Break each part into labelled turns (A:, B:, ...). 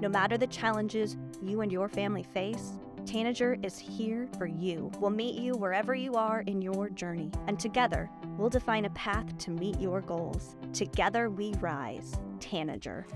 A: No matter the challenges you and your family face, Tanager is here for you. We'll meet you wherever you are in your journey, and together, we'll define a path to meet your goals. Together we rise. Tanager.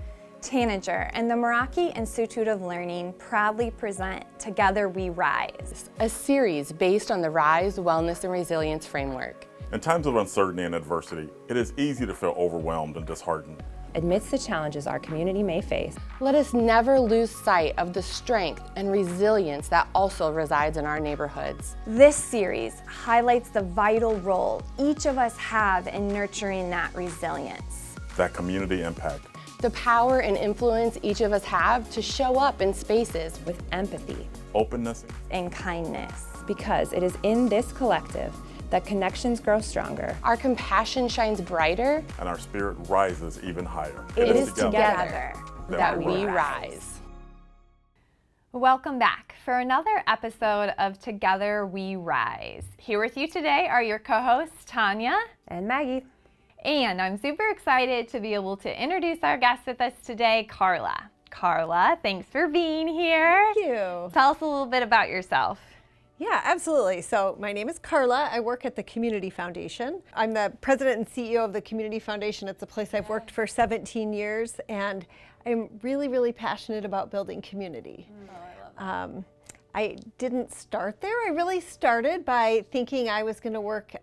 B: Tanager and the Meraki Institute of Learning proudly present Together We Rise,
C: a series based on the Rise, Wellness, and Resilience framework.
D: In times of uncertainty and adversity, it is easy to feel overwhelmed and disheartened.
E: Amidst the challenges our community may face,
C: let us never lose sight of the strength and resilience that also resides in our neighborhoods.
B: This series highlights the vital role each of us have in nurturing that resilience.
D: That community impact.
C: The power and influence each of us have to show up in spaces
E: with empathy,
D: openness,
B: and kindness.
E: Because it is in this collective that connections grow stronger,
C: our compassion shines brighter,
D: and our spirit rises even higher.
B: It is together
C: that we rise.
F: Welcome back for another episode of Together We Rise. Here with you today are your co-hosts, Tanya
E: and Maggie.
F: And I'm super excited to be able to introduce our guest with us today, Karla. Karla, thanks for being here.
G: Thank you.
F: Tell us a little bit about yourself.
G: Yeah, absolutely. So my name is Karla. I work at the Community Foundation. I'm the president and CEO of the Community Foundation. It's a place I've worked for 17 years, and I'm really, really passionate about building community. I didn't start there. I really started by thinking I was going to work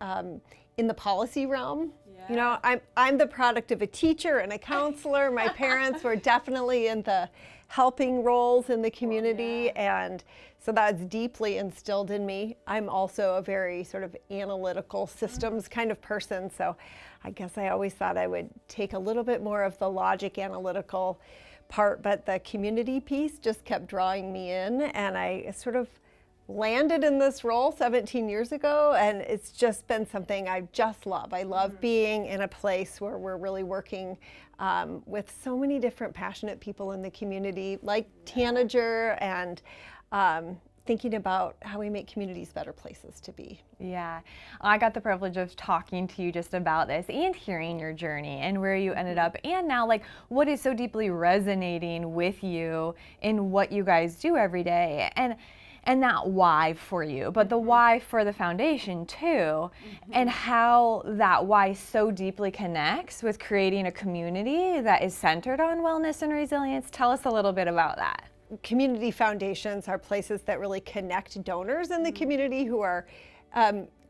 G: in the policy realm. You know, I'm the product of a teacher and a counselor. My parents were definitely in the helping roles in the community, and so that's deeply instilled in me. I'm also a very sort of analytical systems kind of person, so I guess I always thought I would take a little bit more of the logic analytical part, but the community piece just kept drawing me in, and I sort of landed in this role 17 years ago, and it's just been something I just love. I love being in a place where we're really working with so many different passionate people in the community, like Tanager, and thinking about how we make communities better places to be.
F: Yeah, I got the privilege of talking to you just about this and hearing your journey and where you ended up, and now like what is so deeply resonating with you in what you guys do every day. And that why for you, but the why for the foundation too, and how that why so deeply connects with creating a community that is centered on wellness and resilience. Tell us a little bit about that.
G: Community foundations are places that really connect donors in the community who are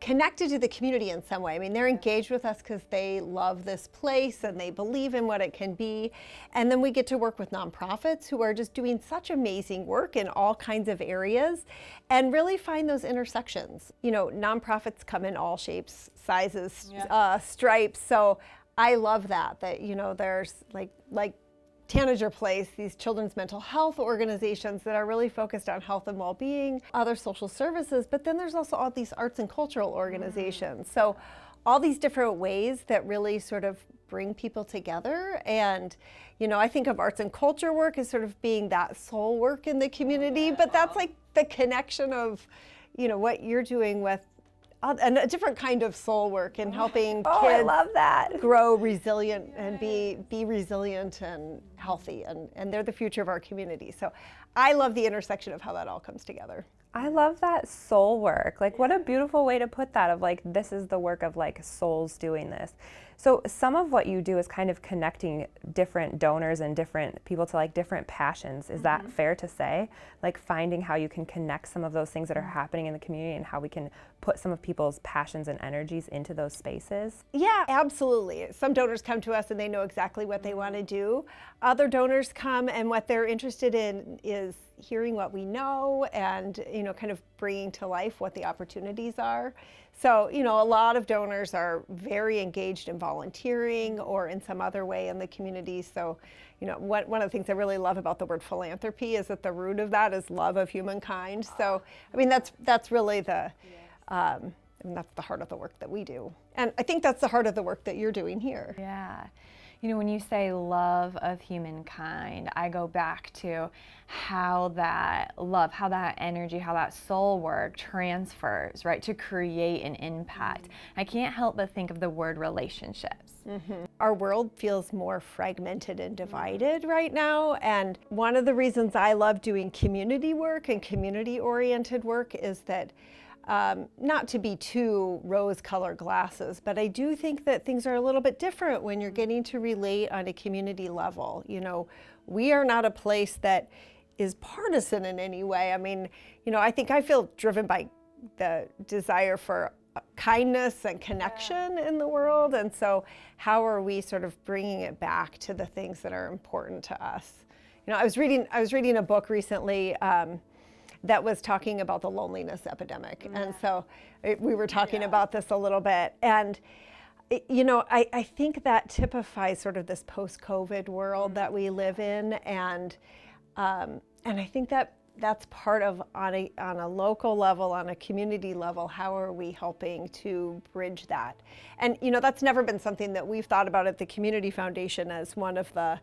G: connected to the community in some way. I mean, they're engaged with us because they love this place and they believe in what it can be. And then we get to work with nonprofits who are just doing such amazing work in all kinds of areas and really find those intersections. You know, nonprofits come in all shapes, sizes, stripes. So I love that, you know, there's like Tanager Place, these children's mental health organizations that are really focused on health and well-being, other social services, but then there's also all these arts and cultural organizations. So all these different ways that really sort of bring people together. And, you know, I think of arts and culture work as sort of being that soul work in the community, but that's like the connection of, you know, what you're doing with a different kind of soul work and helping kids
B: I love that.
G: grow resilient and be resilient and healthy, and they're the future of our community. So I love the intersection of how that all comes together.
E: I love that soul work. Like, what a beautiful way to put that, of like, this is the work of like souls doing this. So some of what you do is kind of connecting different donors and different people to like different passions. Is that fair to say? Like finding how you can connect some of those things that are happening in the community and how we can put some of people's passions and energies into those spaces?
G: Yeah, absolutely. Some donors come to us and they know exactly what they want to do. Other donors come and what they're interested in is hearing what we know and, you know, kind of bringing to life what the opportunities are. So, you know, a lot of donors are very engaged in volunteering or in some other way in the community. So, you know, one of the things I really love about the word philanthropy is that the root of that is love of humankind. So, I mean, that's really the, and that's the heart of the work that we do. And I think that's the heart of the work that you're doing here.
F: Yeah. You know, when you say love of humankind, I go back to how that love, how that energy, how that soul work transfers, right, to create an impact. I can't help but think of the word relationships.
G: Our world feels more fragmented and divided right now, and one of the reasons I love doing community work and community-oriented work is that not to be too rose-colored glasses, but I do think that things are a little bit different when you're getting to relate on a community level. You know, we are not a place that is partisan in any way. I mean, you know, I think I feel driven by the desire for kindness and connection in the world, and so how are we sort of bringing it back to the things that are important to us? You know, I was reading a book recently that was talking about the loneliness epidemic, and so we were talking about this a little bit, and you know, I think that typifies sort of this post-COVID world that we live in, and I think that that's part of, on a local level, on a community level, how are we helping to bridge that? And you know, that's never been something that we've thought about at the Community Foundation as one of the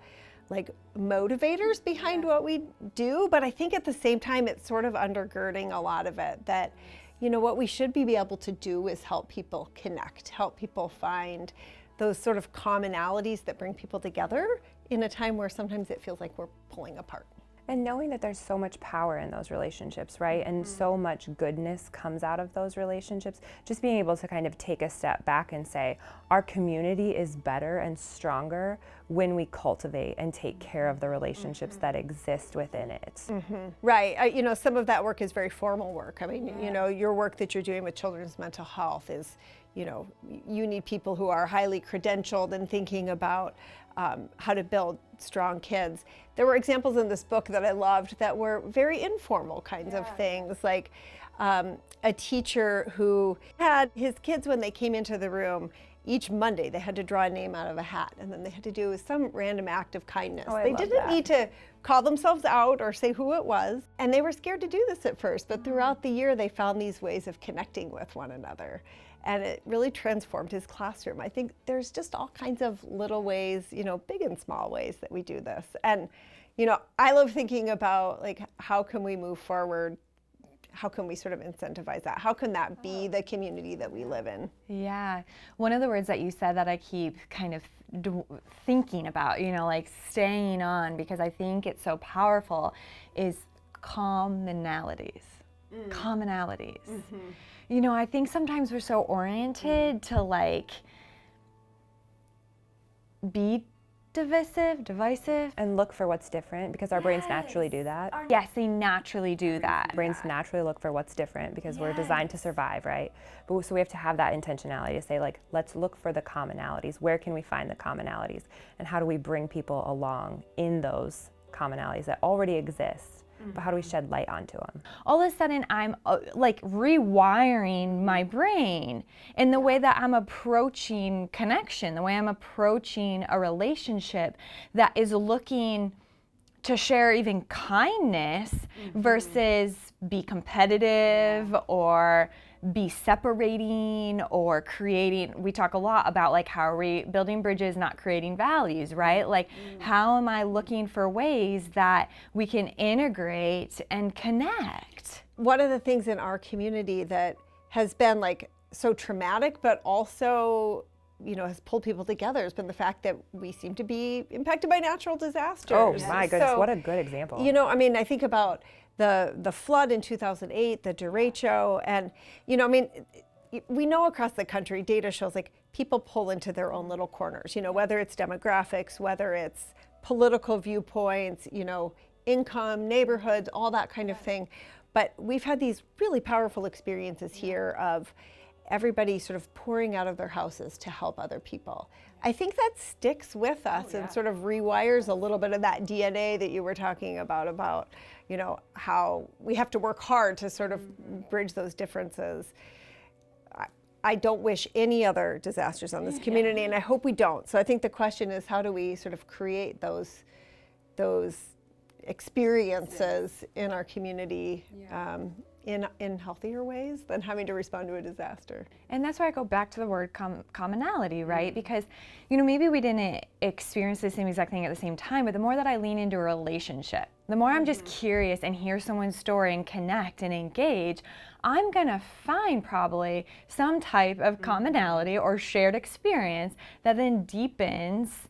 G: like motivators behind what we do, but I think at the same time it's sort of undergirding a lot of it, that you know, what we should be able to do is help people connect, help people find those sort of commonalities that bring people together in a time where sometimes it feels like we're pulling apart.
E: And knowing that there's so much power in those relationships, right? And so much goodness comes out of those relationships. Just being able to kind of take a step back and say, our community is better and stronger when we cultivate and take care of the relationships that exist within it.
G: Right. You know, some of that work is very formal work. I mean, you know, your work that you're doing with children's mental health is, you know, you need people who are highly credentialed and thinking about how to build strong kids. There were examples in this book that I loved that were very informal kinds of things, like a teacher who had his kids, when they came into the room, each Monday they had to draw a name out of a hat, and then they had to do some random act of kindness. They didn't need to call themselves out or say who it was, and they were scared to do this at first, but throughout the year they found these ways of connecting with one another. And it really transformed his classroom. I think there's just all kinds of little ways, you know, big and small ways that we do this. And, you know, I love thinking about, like, how can we move forward? How can we sort of incentivize that? How can that be the community that we live in?
F: Yeah. One of the words that you said that I keep kind of thinking about, you know, like staying on, because I think it's so powerful, is commonalities. Commonalities. You know, I think sometimes we're so oriented to like be divisive.
E: And look for what's different, because our brains naturally do that.
F: Yes, they naturally do that.
E: Brains naturally look for what's different because we're designed to survive, right? But so we have to have that intentionality to say, like, let's look for the commonalities. Where can we find the commonalities? And how do we bring people along in those commonalities that already exist? But how do we shed light onto them?
F: All of a sudden, I'm like rewiring my brain in the way that I'm approaching connection, the way I'm approaching a relationship that is looking to share even kindness versus be competitive or be separating or creating. We talk a lot about like, how are we building bridges, not creating values, right? Like, how am I looking for ways that we can integrate and connect?
G: One of the things in our community that has been like so traumatic, but also, you know, has pulled people together has been the fact that we seem to be impacted by natural disasters.
E: Oh my goodness,
G: So,
E: what a good example.
G: you know, I mean, I think about the flood in 2008, the derecho, and, you know, I mean, we know across the country, data shows like people pull into their own little corners, you know, whether it's demographics, whether it's political viewpoints, you know, income, neighborhoods, all that kind of thing. But we've had these really powerful experiences here of everybody sort of pouring out of their houses to help other people. I think that sticks with us and sort of rewires a little bit of that DNA that you were talking about, you know, how we have to work hard to sort of bridge those differences. I don't wish any other disasters on this community, and I hope we don't. So I think the question is, how do we sort of create those experiences in our community in healthier ways than having to respond to a disaster.
F: And that's why I go back to the word commonality, right? Because, you know, maybe we didn't experience the same exact thing at the same time, but the more that I lean into a relationship, the more I'm just curious and hear someone's story and connect and engage, I'm gonna find probably some type of commonality or shared experience that then deepens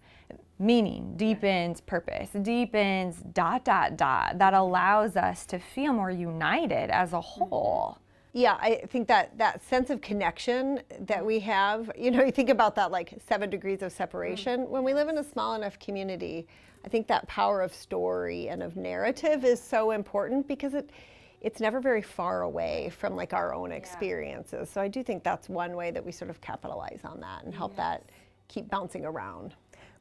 F: meaning, deepens purpose, deepens ... that allows us to feel more united as a whole.
G: Yeah, I think that sense of connection that we have, you know, you think about that like 7 degrees of separation. When we live in a small enough community, I think that power of story and of narrative is so important because it's never very far away from like our own experiences. So I do think that's one way that we sort of capitalize on that and help that keep bouncing around.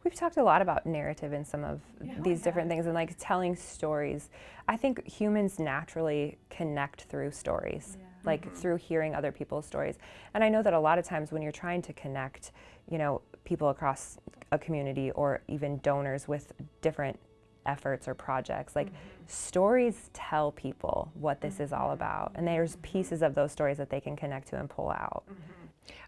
E: We've talked a lot about narrative in some of these different things and like telling stories. I think humans naturally connect through stories, like through hearing other people's stories. And I know that a lot of times when you're trying to connect, you know, people across a community or even donors with different efforts or projects, like stories tell people what this is all about. And there's pieces of those stories that they can connect to and pull out.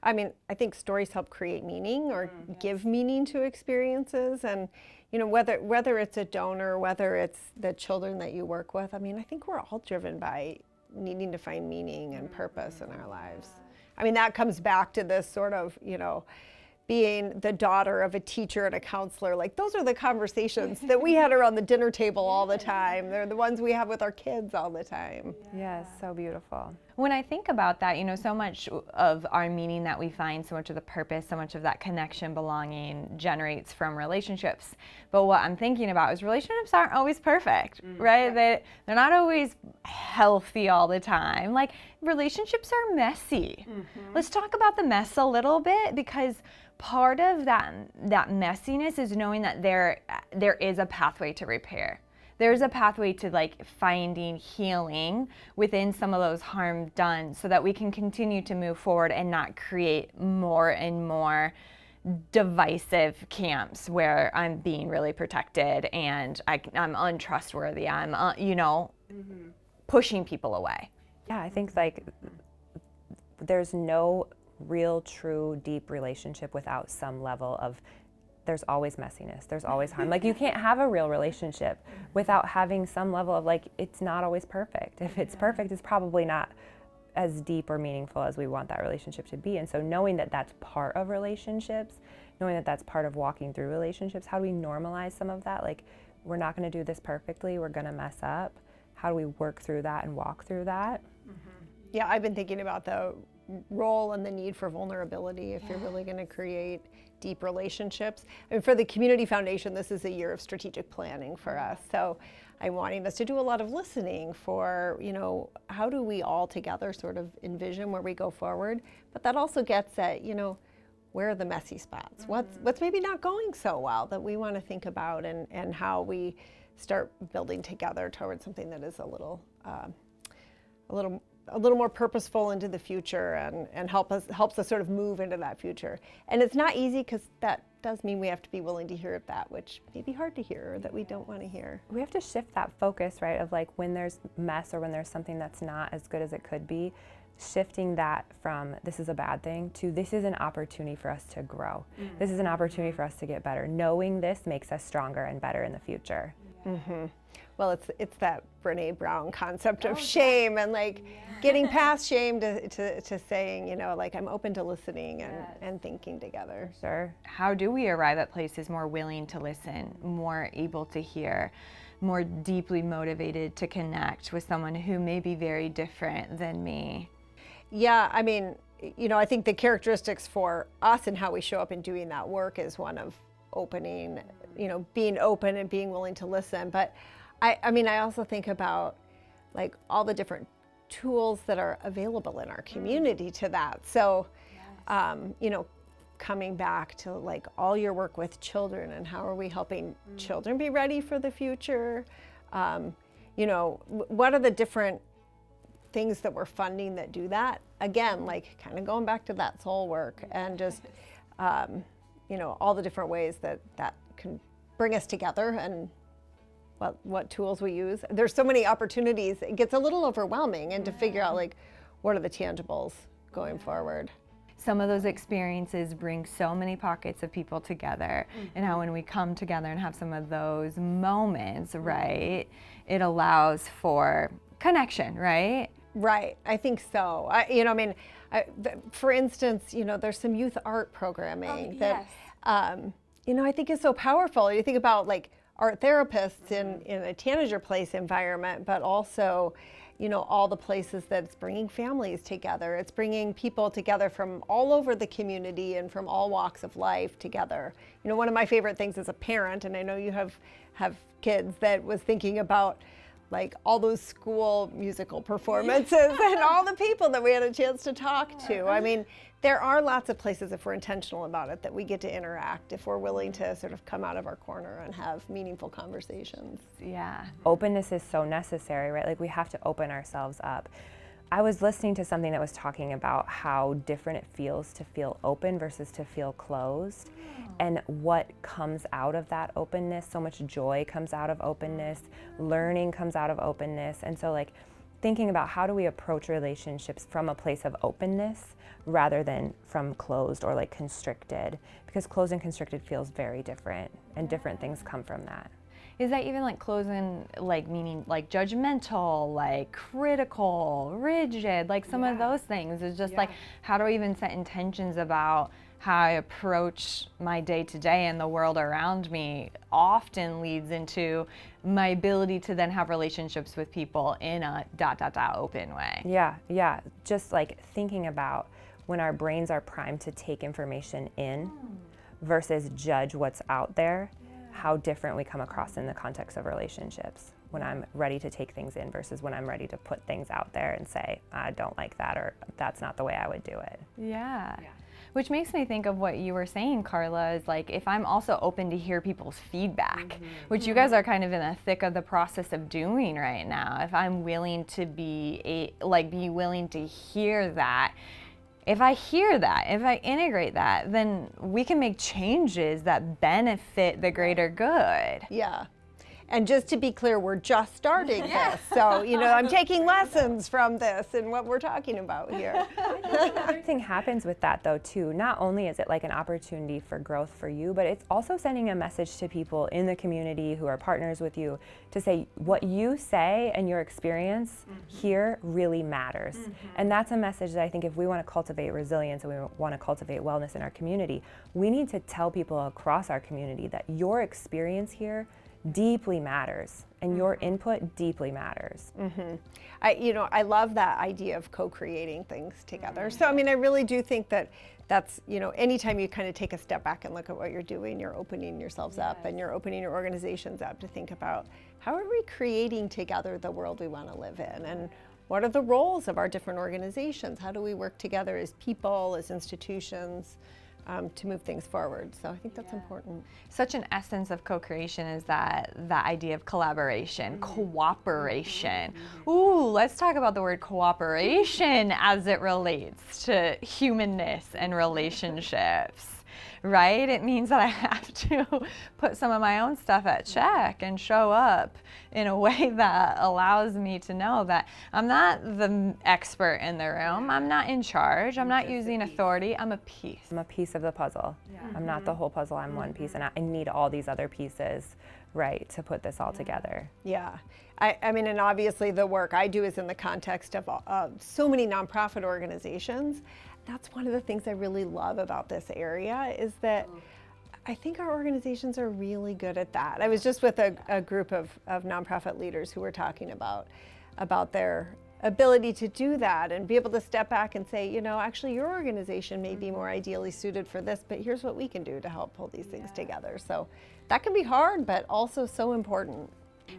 G: I mean, I think stories help create meaning or give meaning to experiences. And, you know, whether it's a donor, whether it's the children that you work with, I mean, I think we're all driven by needing to find meaning and purpose in our lives. I mean, that comes back to this sort of, you know, being the daughter of a teacher and a counselor. Like, those are the conversations that we had around the dinner table all the time. They're the ones we have with our kids all the time.
E: Yes, so beautiful.
F: When I think about that, you know, so much of our meaning that we find, so much of the purpose, so much of that connection, belonging generates from relationships. But what I'm thinking about is relationships aren't always perfect, right? They're not always healthy all the time. Like, relationships are messy. Let's talk about the mess a little bit, because part of that messiness is knowing that there is a pathway to repair. There's a pathway to like finding healing within some of those harm done so that we can continue to move forward and not create more and more divisive camps where I'm being really protected and I'm untrustworthy. I'm, you know, pushing people away.
E: Yeah, I think like there's no real, true, deep relationship without some level of, there's always messiness, there's always harm. Like, you can't have a real relationship without having some level of like, it's not always perfect. If it's perfect, it's probably not as deep or meaningful as we want that relationship to be. And so knowing that that's part of relationships, knowing that that's part of walking through relationships, how do we normalize some of that? Like, we're not gonna do this perfectly, we're gonna mess up. How do we work through that and walk through that?
G: Yeah, I've been thinking about the role and the need for vulnerability if you're really going to create deep relationships. I mean, for the Community Foundation, this is a year of strategic planning for us. So I'm wanting us to do a lot of listening for, you know, how do we all together sort of envision where we go forward? But that also gets at, you know, where are the messy spots? What's maybe not going so well that we want to think about, and how we start building together towards something that is a little more purposeful into the future and helps us sort of move into that future. And it's not easy, because that does mean we have to be willing to hear that which may be hard to hear or that we don't want to hear.
E: We have to shift that focus, right, of like when there's mess or when there's something that's not as good as it could be, shifting that from this is a bad thing to this is an opportunity for us to grow. This is an opportunity for us to get better. Knowing this makes us stronger and better in the future.
G: Well, it's that Brene Brown concept of shame and like getting past shame to saying, you know, like, I'm open to listening and thinking together.
E: Sure.
F: How do we arrive at places more willing to listen, more able to hear, more deeply motivated to connect with someone who may be very different than me?
G: Yeah, I mean, you know, I think the characteristics for us and how we show up in doing that work is one of opening, you know, being open and being willing to listen. But I mean, I also think about like all the different tools that are available in our community to that. So, you know, coming back to like all your work with children and how are we helping children be ready for the future? You know, what are the different things that we're funding that do that? Again, like kind of going back to that soul work and just, you know, all the different ways that can bring us together and what tools we use. There's so many opportunities. It gets a little overwhelming, and to figure out like what are the tangibles going forward.
F: Some of those experiences bring so many pockets of people together, and how when we come together and have some of those moments, right, it allows for connection, right?
G: Right, I think so. For instance, there's some youth art programming that, I think is so powerful. You think about like art therapists in a tanager place environment, but also, all the places that it's bringing families together. It's bringing people together from all over the community and from all walks of life together. One of my favorite things as a parent, and I know you have kids, that was thinking about like all those school musical performances and all the people that we had a chance to talk to. I mean, there are lots of places, if we're intentional about it, that we get to interact, if we're willing to sort of come out of our corner and have meaningful conversations.
F: Yeah.
E: Openness is so necessary, right? Like we have to open ourselves up. I was listening to something that was talking about how different it feels to feel open versus to feel closed, and what comes out of that openness. So much joy comes out of openness, learning comes out of openness. And so like thinking about how do we approach relationships from a place of openness rather than from closed or like constricted, because closed and constricted feels very different, and different things come from that.
F: Is that even like closing, like meaning like judgmental, like critical, rigid, like some of those things? Is just like, how do I even set intentions about how I approach my day to day and the world around me often leads into my ability to then have relationships with people in a ... open way.
E: Yeah. Just like thinking about when our brains are primed to take information in versus judge what's out there, how different we come across in the context of relationships when I'm ready to take things in versus when I'm ready to put things out there and say, I don't like that, or that's not the way I would do it.
F: Yeah. Which makes me think of what you were saying, Karla, is like if I'm also open to hear people's feedback, which you guys are kind of in the thick of the process of doing right now. If I'm willing to be willing to hear that, if I hear that, if I integrate that, then we can make changes that benefit the greater good.
G: Yeah. And just to be clear, we're just starting this. So, I'm taking lessons from this and what we're talking about here.
E: Another thing happens with that though too. Not only is it like an opportunity for growth for you, but it's also sending a message to people in the community who are partners with you to say what you say and your experience here really matters. And that's a message that I think if we want to cultivate resilience and we want to cultivate wellness in our community, we need to tell people across our community that your experience here deeply matters and your input deeply matters.
G: I love that idea of co-creating things together. So, I really do think that that's, anytime you kind of take a step back and look at what you're doing, you're opening yourselves up and you're opening your organizations up to think about how are we creating together the world we want to live in, and what are the roles of our different organizations? How do we work together as people, as institutions, to move things forward. So I think that's important.
F: Such an essence of co-creation is that idea of collaboration, cooperation. Ooh, let's talk about the word cooperation as it relates to humanness and relationships. Right? It means that I have to put some of my own stuff at check and show up in a way that allows me to know that I'm not the expert in the room. I'm not in charge. I'm not using authority. I'm a piece.
E: I'm a piece of the puzzle. I'm not the whole puzzle. I'm one piece, and I need all these other pieces, right, to put this all together.
G: Yeah. And obviously the work I do is in the context of so many nonprofit organizations. That's one of the things I really love about this area is that I think our organizations are really good at that. I was just with a group of nonprofit leaders who were talking about their ability to do that and be able to step back and say, actually your organization may be more ideally suited for this, but here's what we can do to help pull these things together. So that can be hard, but also so important.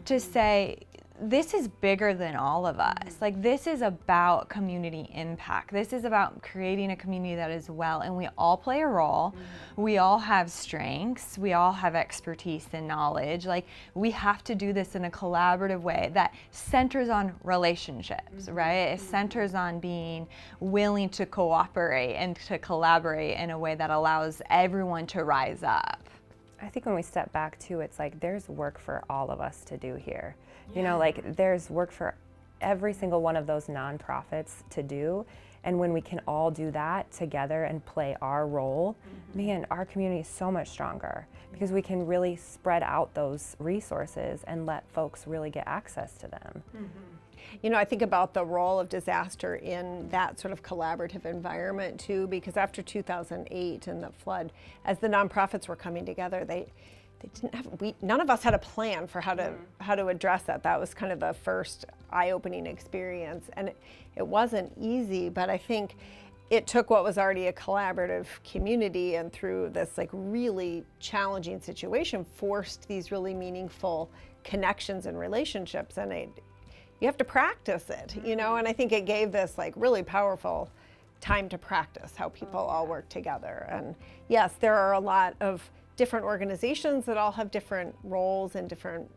F: To say, this is bigger than all of us. Like, this is about community impact. This is about creating a community that is well, and we all play a role. We all have strengths. We all have expertise and knowledge. Like, we have to do this in a collaborative way that centers on relationships, right? It centers on being willing to cooperate and to collaborate in a way that allows everyone to rise up.
E: I think when we step back too, it's like there's work for all of us to do here. You know, like there's work for every single one of those nonprofits to do. And when we can all do that together and play our role, man, our community is so much stronger because we can really spread out those resources and let folks really get access to them.
G: You know, I think about the role of disaster in that sort of collaborative environment too, because after 2008 and the flood, as the nonprofits were coming together, they didn't have, none of us had a plan for how to address that. That was kind of the first eye-opening experience, and it wasn't easy, but I think it took what was already a collaborative community and through this like really challenging situation forced these really meaningful connections and relationships, and you have to practice it, you know, and I think it gave this like really powerful time to practice how people all work together. And yes, there are a lot of different organizations that all have different roles and different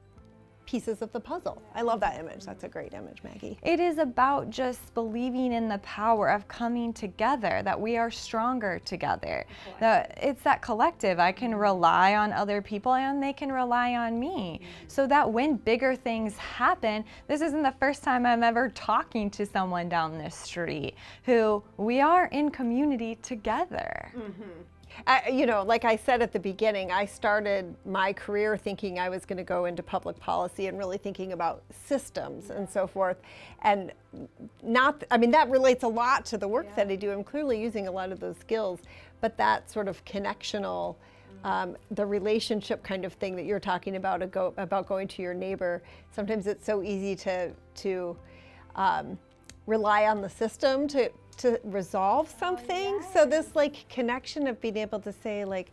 G: pieces of the puzzle. I love that image. That's a great image, Maggie.
F: It is about just believing in the power of coming together, that we are stronger together. That it's that collective. I can rely on other people and they can rely on me. So that when bigger things happen, this isn't the first time I'm ever talking to someone down this street who we are in community together.
G: You know, like I said at the beginning, I started my career thinking I was going to go into public policy and really thinking about systems and so forth. And I mean, that relates a lot to the work that I do. I'm clearly using a lot of those skills, but that sort of connectional, the relationship kind of thing that you're talking about, about going to your neighbor, sometimes it's so easy to rely on the system to resolve something. So this like connection of being able to say like,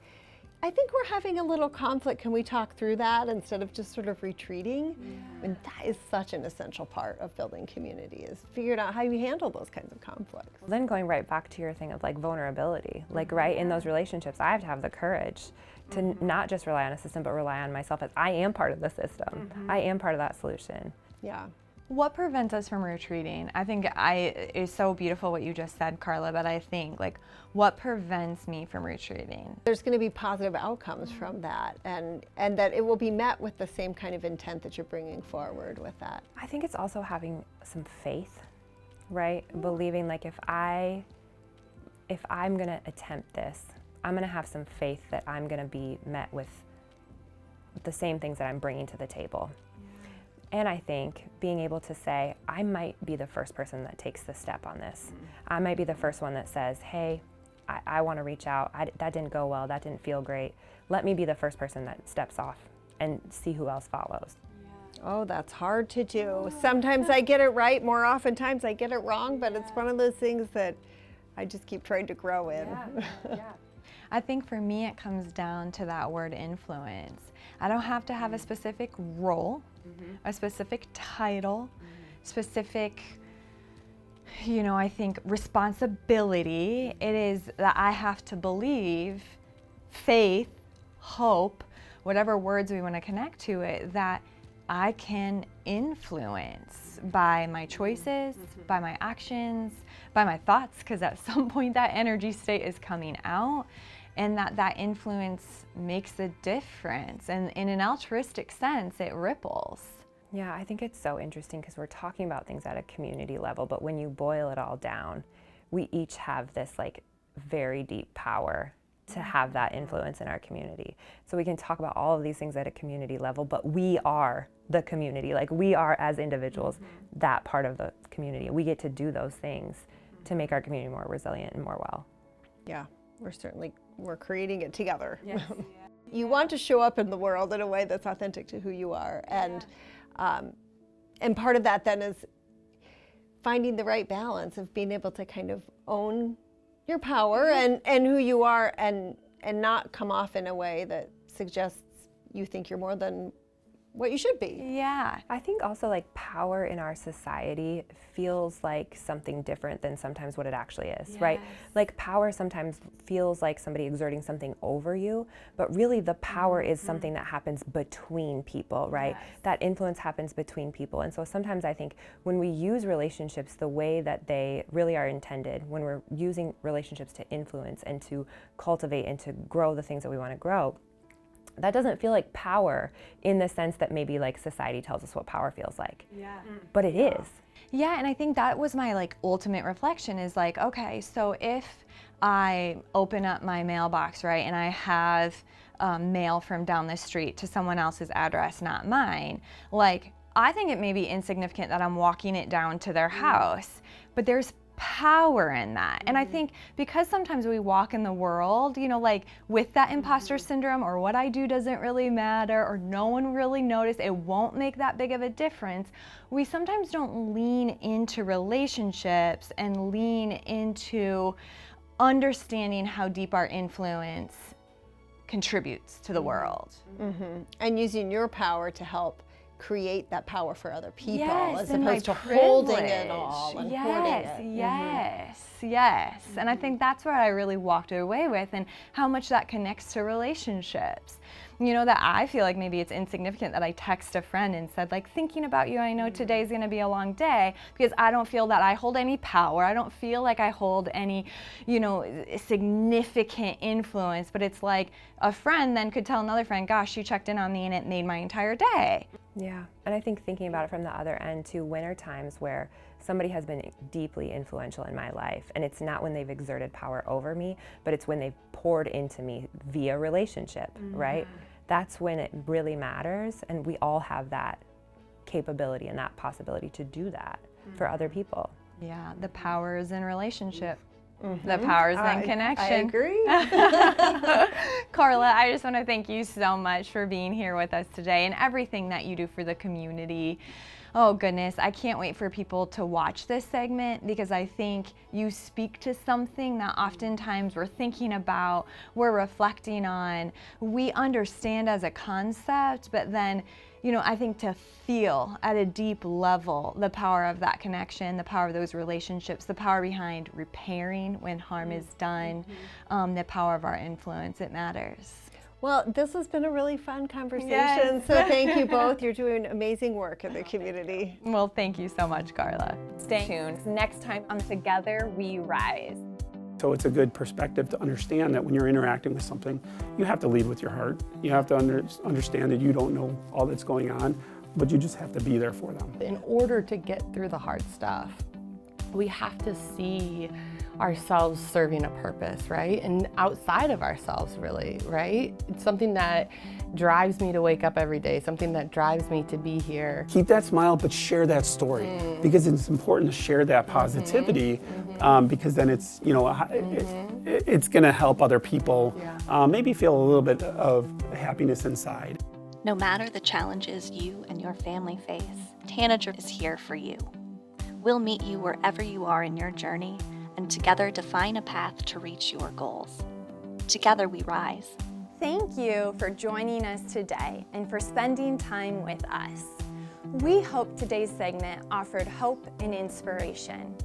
G: I think we're having a little conflict. Can we talk through that instead of just sort of retreating? And that is such an essential part of building community, is figuring out how you handle those kinds of conflicts.
E: Then going right back to your thing of like vulnerability, like right in those relationships, I have to have the courage to not just rely on a system, but rely on myself as I am part of the system. I am part of that solution.
G: Yeah.
F: What prevents us from retreating? I think it's so beautiful what you just said, Karla, but I think like what prevents me from retreating?
G: There's going to be positive outcomes from that, and that it will be met with the same kind of intent that you're bringing forward with that.
E: I think it's also having some faith, right? Believing like if I'm going to attempt this, I'm going to have some faith that I'm going to be met with the same things that I'm bringing to the table. And I think being able to say, I might be the first person that takes the step on this. I might be the first one that says, hey, I want to reach out. That didn't go well. That didn't feel great. Let me be the first person that steps off and see who else follows.
G: Oh, that's hard to do. Sometimes I get it right. More oftentimes I get it wrong, but it's one of those things that I just keep trying to grow in.
F: I think for me it comes down to that word influence. I don't have to have a specific role, a specific title, specific, you know, I think responsibility. It is that I have to believe, faith, hope, whatever words we want to connect to it, that I can influence by my choices, by my actions, by my thoughts, because at some point that energy state is coming out, and that influence makes a difference. And in an altruistic sense, it ripples.
E: Yeah, I think it's so interesting because we're talking about things at a community level, but when you boil it all down, we each have this like very deep power to have that influence in our community. So we can talk about all of these things at a community level, but we are the community. Like we are as individuals, that part of the community. We get to do those things to make our community more resilient and more well.
G: Yeah, we're creating it together. Yes. You want to show up in the world in a way that's authentic to who you are. And part of that then is finding the right balance of being able to kind of own your power and who you are, and not come off in a way that suggests you think you're more than what you should be.
F: Yeah.
E: I think also like power in our society feels like something different than sometimes what it actually is, right? Like power sometimes feels like somebody exerting something over you, but really the power is something that happens between people, right? That influence happens between people. And so sometimes I think when we use relationships the way that they really are intended, when we're using relationships to influence and to cultivate and to grow the things that we want to grow, that doesn't feel like power in the sense that maybe like society tells us what power feels like.
F: Yeah.
E: But it is.
F: Yeah, and I think that was my like ultimate reflection is like, okay, so if I open up my mailbox, right, and I have mail from down the street to someone else's address, not mine, like I think it may be insignificant that I'm walking it down to their house, but there's power in that. And I think because sometimes we walk in the world, you know, like with that imposter syndrome, or what I do doesn't really matter, or no one really noticed, it won't make that big of a difference, we sometimes don't lean into relationships and lean into understanding how deep our influence contributes to the world.
G: And using your power to help create that power for other people,
F: Yes,
G: as
F: and my
G: opposed to holding it
F: privilege.
G: all and
F: Yes,
G: hoarding it.
F: yes. And I think that's what I really walked away with, and how much that connects to relationships. You know, that I feel like maybe it's insignificant that I text a friend and said, like, thinking about you, I know today's gonna be a long day, because I don't feel that I hold any power. I don't feel like I hold any, you know, significant influence. But it's like a friend then could tell another friend, gosh, you checked in on me and it made my entire day.
E: Yeah, and I think thinking about it from the other end too, when are times where somebody has been deeply influential in my life, and it's not when they've exerted power over me, but it's when they've poured into me via relationship, right? That's when it really matters, and we all have that capability and that possibility to do that for other people.
F: Yeah, the power is in relationship. The power is in connection.
G: I agree.
F: Karla, I just want to thank you so much for being here with us today and everything that you do for the community. Oh goodness, I can't wait for people to watch this segment, because I think you speak to something that oftentimes we're thinking about, we're reflecting on, we understand as a concept, but then, you know, I think to feel at a deep level the power of that connection, the power of those relationships, the power behind repairing when harm is done, the power of our influence, it matters.
G: Well, this has been a really fun conversation,
F: Yes.
G: so thank you both. You're doing amazing work in the community.
F: Well, thank you so much, Karla.
B: Stay tuned. Next time on Together We Rise.
H: So it's a good perspective to understand that when you're interacting with something, you have to lead with your heart. You have to understand that you don't know all that's going on, but you just have to be there for them.
C: In order to get through the hard stuff, we have to see ourselves serving a purpose, right? And outside of ourselves, really, right? It's something that drives me to wake up every day, something that drives me to be here.
H: Keep that smile, but share that story, because it's important to share that positivity, because then it's, you know, it's going to help other people maybe feel a little bit of happiness inside.
A: No matter the challenges you and your family face, Tanager is here for you. We'll meet you wherever you are in your journey, and together define a path to reach your goals. Together we rise.
B: Thank you for joining us today and for spending time with us. We hope today's segment offered hope and inspiration.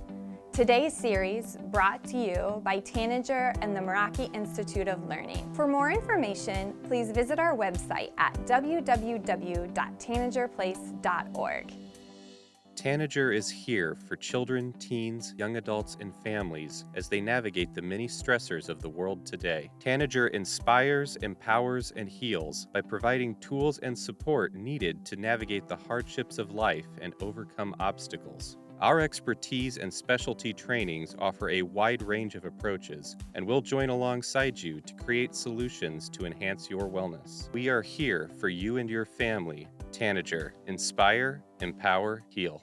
B: Today's series brought to you by Tanager and the Meraki Institute of Learning. For more information, please visit our website at www.tanagerplace.org.
I: Tanager is here for children, teens, young adults, and families as they navigate the many stressors of the world today. Tanager inspires, empowers, and heals by providing tools and support needed to navigate the hardships of life and overcome obstacles. Our expertise and specialty trainings offer a wide range of approaches, and we'll join alongside you to create solutions to enhance your wellness. We are here for you and your family. Tanager, inspire, empower, heal.